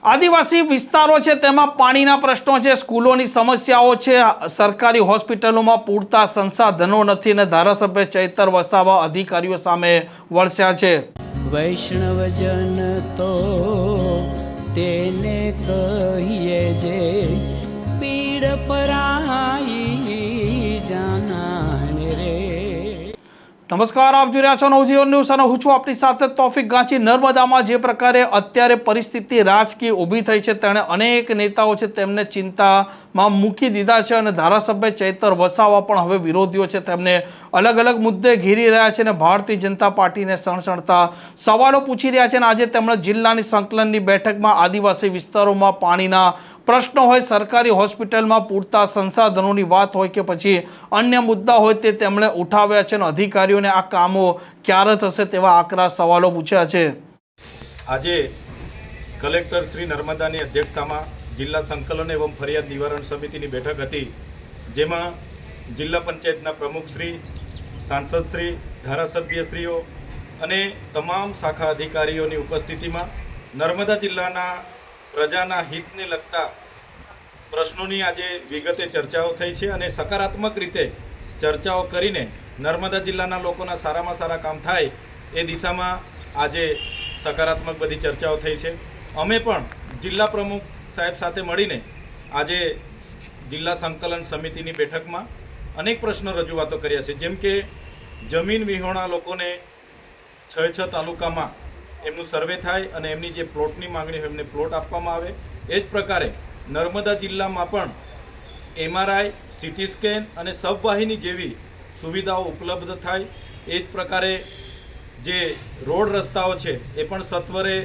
આદિવાસી વિસ્તારો છે તેમાં પાણીના પ્રશ્નો છે, સ્કૂલોની સમસ્યાઓ છે, સરકારી હોસ્પિટલોમાં પૂરતા સંસાધનો નથી અને ધારાસભ્ય ચૈતર વસાવા અધિકારીઓ સામે વળસ્યા છે। વૈષ્ણવજન તો તેને કહીએ જે પીડ પરાઈ જાનાને રે। નમસ્કાર, આપ જોઈ રહ્યા છો નવજીવન ન્યૂઝ અને હું છું આપની સાથે તોફિક ગાંચી। નર્મદામાં જે પ્રકારે અત્યારે પરિસ્થિતિ રાજકીય ઊભી થઈ છે તેણે અનેક નેતાઓ છે તેમને ચિંતામાં મૂકી દીધા છે અને ધારાસભ્ય ચૈતર વસાવા પણ હવે વિરોધીઓ છે તેમને અલગ અલગ મુદ્દે ઘેરી રહ્યા છે અને ભારતીય જનતા પાર્ટીને સણસણતા સવાલો પૂછી રહ્યા છે। અને આજે તેમણે જિલ્લાની સંકલનની બેઠકમાં આદિવાસી વિસ્તારોમાં પાણીના પ્રશ્નો હોય, સરકારી હોસ્પિટલમાં પૂરતા સંસાધનોની વાત હોય કે પછી અન્ય મુદ્દા હોય તે તેમણે ઉઠાવ્યા છે અને અધિકારીઓને આ કામો ક્યારે થશે તેવા આકરા સવાલો પૂછ્યા છે। આજે કલેક્ટર શ્રી નર્મદાની અધ્યક્ષતામાં જિલ્લા સંકલન એવં ફરિયાદ નિવારણ સમિતિની બેઠક હતી, જેમાં જિલ્લા પંચાયતના પ્રમુખશ્રી, સાંસદશ્રી, ધારાસભ્યશ્રીઓ અને તમામ શાખા અધિકારીઓની ઉપસ્થિતિમાં નર્મદા જિલ્લાના પ્રજાના હિતને લગતા પ્રશ્નોની આજે વિગતે ચર્ચાઓ થઈ છે અને સકારાત્મક રીતે ચર્ચાઓ કરીને નર્મદા જિલ્લાના લોકોના સારામાં સારા કામ થાય એ દિશામાં આજે સકારાત્મક બધી ચર્ચાઓ થઈ છે। અમે પણ જિલ્લા પ્રમુખ સાહેબ સાથે મળીને આજે જિલ્લા સંકલન સમિતિની બેઠકમાં અનેક પ્રશ્નો રજૂઆતો કર્યા છે, જેમ કે જમીન વિહોણા લોકોને 6 તાલુકામાં એમનું સર્વે થાય અને એમની જે પ્લોટની માંગણી હોય એમને પ્લોટ આપવામાં આવે। એ જ પ્રકારે નર્મદા જિલ્લામાં પણ MRI, CT સ્કેન અને સબવાહિની જેવી સુવિધાઓ ઉપલબ્ધ થાય। એ જ પ્રકારે જે રોડ રસ્તાઓ છે એ પણ સત્વરે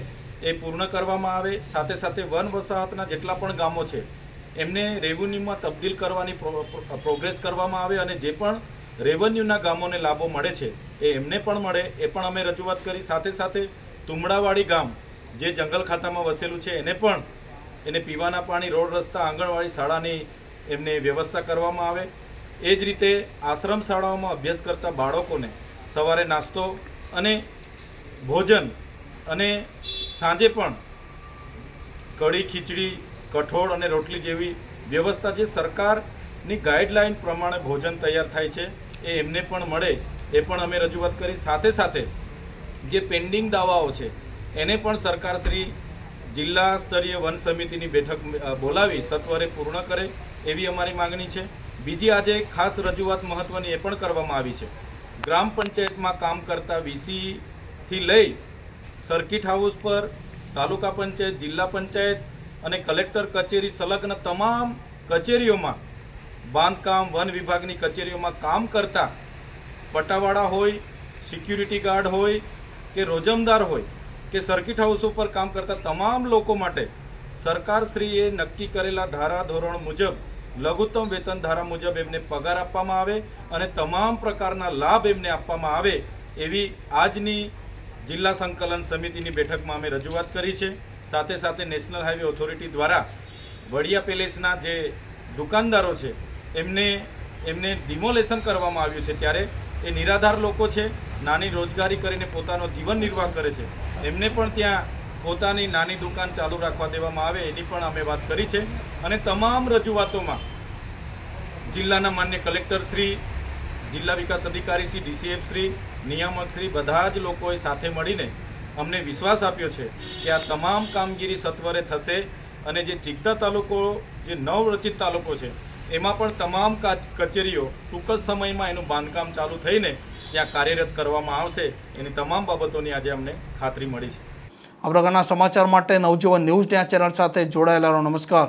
એ પૂર્ણ કરવામાં આવે। સાથે સાથે વન વસાહતના જેટલા પણ ગામો છે એમને રેવન્યુમાં તબદીલ કરવાની પ્રોગ્રેસ કરવામાં આવે અને જે પણ રેવન્યુના ગામોને લાભો મળે છે એ એમને પણ મળે, એ પણ અમે રજૂઆત કરી। સાથે સાથે તુમડાવાડી ગામ જે જંગલ ખાતામાં વસેલું છે એને પીવાના પાણી, રોડ રસ્તા, આંગણવાડી શાળાની એમને વ્યવસ્થા કરવામાં આવે। એ જ રીતે આશ્રમ શાળાઓમાં અભ્યાસ કરતા બાળકોને સવારે નાસ્તો અને ભોજન અને સાંજે પણ કઢી, ખીચડી, કઠોળ અને રોટલી જેવી વ્યવસ્થા જે સરકારની ગાઈડલાઈન પ્રમાણે ભોજન તૈયાર થાય છે એ એમને પણ મળે, એ પણ અમે રજૂઆત કરી। સાથે સાથે જે પેન્ડિંગ દાવાઓ છે એને પણ સરકારશ્રી જિલ્લા સ્તરીય વન સમિતિની બેઠક બોલાવી સત્વરે પૂર્ણ કરે એવી અમારી માગણી છે। બીજી આજે ખાસ રજૂઆત મહત્ત્વની એ પણ કરવામાં આવી છે, ગ્રામ પંચાયતમાં કામ કરતા VCથી લઈ સર્કિટ હાઉસ પર, તાલુકા પંચાયત, જિલ્લા પંચાયત અને કલેક્ટર કચેરી સંલગ્ન તમામ કચેરીઓમાં, બાંધકામ, વન વિભાગની કચેરીઓમાં કામ કરતા પટાવાળા હોય, સિક્યુરિટી ગાર્ડ હોય કે રોજમદાર હોય કે સર્કિટ હાઉસ ઉપર કામ કરતા તમામ લોકો માટે સરકારશ્રીએ નક્કી કરેલા ધારા ધોરણ મુજબ લઘુત્તમ વેતન ધારા મુજબ એમને પગાર આપવામાં આવે અને તમામ પ્રકારના લાભ એમને આપવામાં આવે એવી આજની જિલ્લા સંકલન સમિતિની બેઠકમાં અમે રજૂઆત કરી છે। સાથે સાથે નેશનલ હાઈવે ઓથોરિટી દ્વારા વડિયા પેલેસના જે દુકાનદારો છે એમને ડિમોલેશન કરવામાં આવ્યું છે, ત્યારે એ નિરાધાર લોકો છે, નાની રોજગારી કરીને પોતાનો જીવન નિર્વાહ કરે છે, એમને પણ ત્યાં પોતાની નાની દુકાન ચાલુ રાખવા દેવામાં આવે એની પણ અમે વાત કરી છે। અને તમામ રજૂઆતોમાં જિલ્લાના માન્ય કલેક્ટરશ્રી, જિલ્લા વિકાસ અધિકારીશ્રી, DCF શ્રી, નિયામકશ્રી બધા જ લોકોએ સાથે મળીને અમને વિશ્વાસ આપ્યો છે કે આ તમામ કામગીરી સત્વરે થશે અને જે ચિકદા તાલુકો, જે નવરચિત તાલુકો છે એમાં પણ તમામ કચેરીઓ ટૂંક જ સમયમાં એનું બાંધકામ ચાલુ થઈને ત્યાં કાર્યરત કરવામાં આવશે એની તમામ બાબતોની આજે અમને ખાતરી મળી છે। આ પ્રકારના સમાચાર માટે નવજીવન ન્યૂઝ ચેનલ સાથે જોડાયેલા રહો। નમસ્કાર।